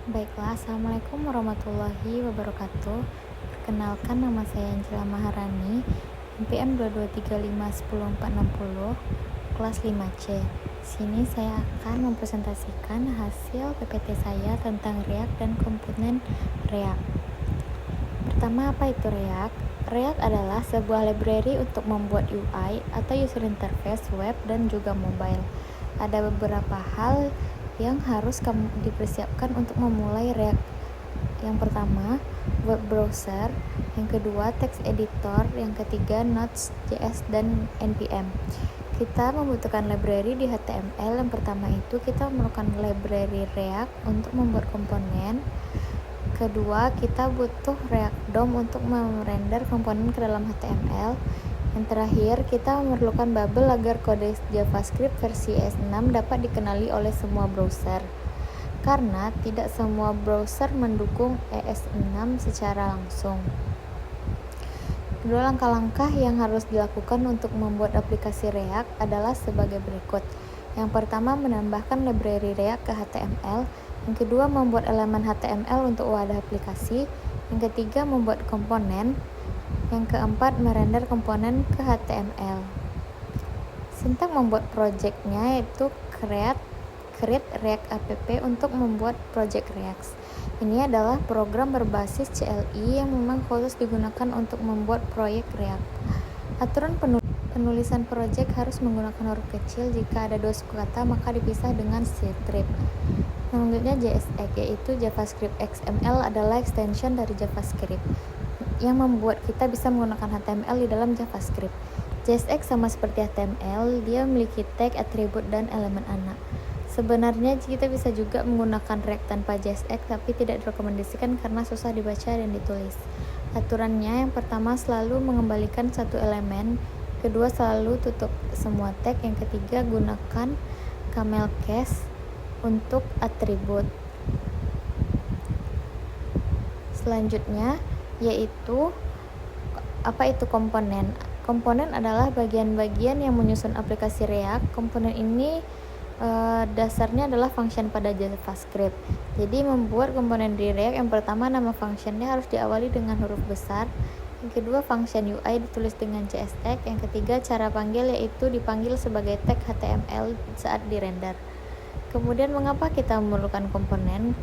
Baiklah, Assalamualaikum warahmatullahi wabarakatuh. Perkenalkan, nama saya Angela Maharani, NPM 223510460, kelas 5C. Sini saya akan mempresentasikan hasil PPT saya tentang React dan komponen React. Pertama, apa itu React? React adalah sebuah library untuk membuat UI atau user interface web dan juga mobile. Ada beberapa hal yang harus kamu dipersiapkan untuk memulai React. Yang pertama, web browser, yang kedua, text editor, yang ketiga, Node.js dan npm. Kita membutuhkan library di HTML. Yang pertama itu kita memerlukan library React untuk membuat komponen. Kedua, kita butuh React DOM untuk merender komponen ke dalam HTML. Yang terakhir, kita memerlukan Babel agar kode JavaScript versi ES6 dapat dikenali oleh semua browser. Karena tidak semua browser mendukung ES6 secara langsung. Kedua langkah-langkah yang harus dilakukan untuk membuat aplikasi React adalah sebagai berikut. Yang pertama, menambahkan library React ke HTML. Yang kedua, membuat elemen HTML untuk wadah aplikasi. Yang ketiga, membuat komponen. Yang keempat, merender komponen ke HTML. Sintak membuat project-nya yaitu create React app untuk membuat project React. Ini adalah program berbasis CLI yang memang khusus digunakan untuk membuat proyek React. Aturan penulisan project harus menggunakan huruf kecil. Jika ada dua suku kata, maka dipisah dengan strip. Selanjutnya JSX, yaitu JavaScript XML adalah extension dari JavaScript yang membuat kita bisa menggunakan HTML di dalam JavaScript. JSX sama seperti HTML, dia memiliki tag, atribut, dan elemen anak. Sebenarnya kita bisa juga menggunakan React tanpa JSX, tapi tidak direkomendasikan karena susah dibaca dan ditulis. Aturannya, yang pertama selalu mengembalikan satu elemen, kedua selalu tutup semua tag, yang ketiga gunakan camel case untuk atribut. Selanjutnya yaitu apa itu komponen. Komponen adalah bagian-bagian yang menyusun aplikasi React. Komponen ini dasarnya adalah function pada JavaScript. Jadi membuat komponen di React, yang pertama nama functionnya harus diawali dengan huruf besar. Yang kedua, function UI ditulis dengan JSX. Yang ketiga, cara panggil yaitu dipanggil sebagai tag HTML saat dirender. Kemudian mengapa kita memerlukan komponen?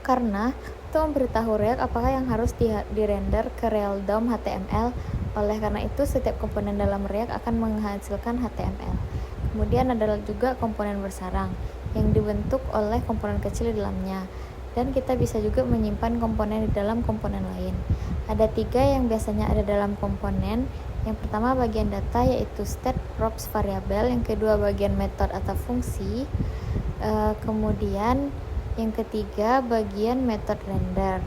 Karena itu memberitahu React apakah yang harus dirender ke real DOM HTML. Oleh karena itu, setiap komponen dalam React akan menghasilkan HTML. Kemudian adalah juga komponen bersarang yang dibentuk oleh komponen kecil di dalamnya. Dan kita bisa juga menyimpan komponen di dalam komponen lain. Ada 3 yang biasanya ada dalam komponen. Yang pertama bagian data yaitu state, props, variabel. Yang kedua bagian metode atau fungsi. Kemudian yang ketiga bagian metode render.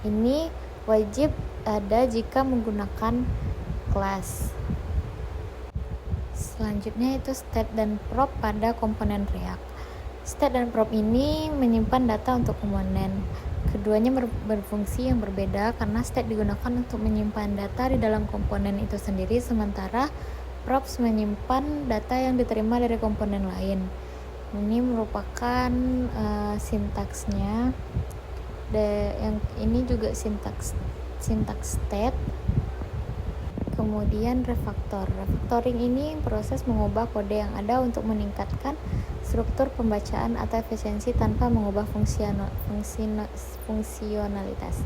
Ini wajib ada jika menggunakan kelas. Selanjutnya itu state dan prop pada komponen React. State dan prop ini menyimpan data untuk komponen. Keduanya berfungsi yang berbeda karena state digunakan untuk menyimpan data di dalam komponen itu sendiri, sementara props menyimpan data yang diterima dari komponen lain. Ini merupakan sintaksnya. Yang ini juga sintaks state. Kemudian refactoring ini proses mengubah kode yang ada untuk meningkatkan struktur pembacaan atau efisiensi tanpa mengubah fungsionalitas.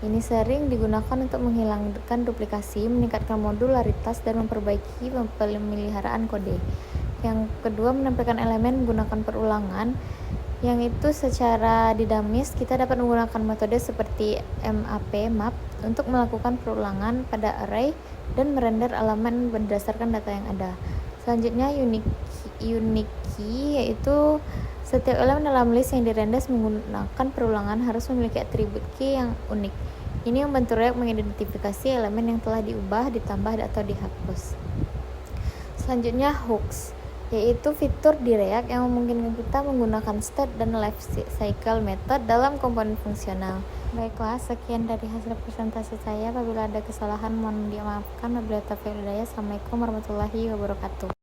Ini sering digunakan untuk menghilangkan duplikasi, meningkatkan modularitas, dan memperbaiki pemeliharaan kode. Yang kedua, menampilkan elemen menggunakan perulangan, yang itu secara dinamis kita dapat menggunakan metode seperti map untuk melakukan perulangan pada array dan merender elemen berdasarkan data yang ada. Selanjutnya unique key, yaitu setiap elemen dalam list yang dirender menggunakan perulangan harus memiliki atribut key yang unik. Ini membantu React mengidentifikasi elemen yang telah diubah, ditambah, atau dihapus. Selanjutnya hooks, yaitu fitur di React yang memungkinkan kita menggunakan state dan life cycle method dalam komponen fungsional. Baiklah, sekian dari hasil presentasi saya. Apabila ada kesalahan mohon dimaafkan. Wabillahi taufiq wal hidayah. Assalamualaikum warahmatullahi wabarakatuh.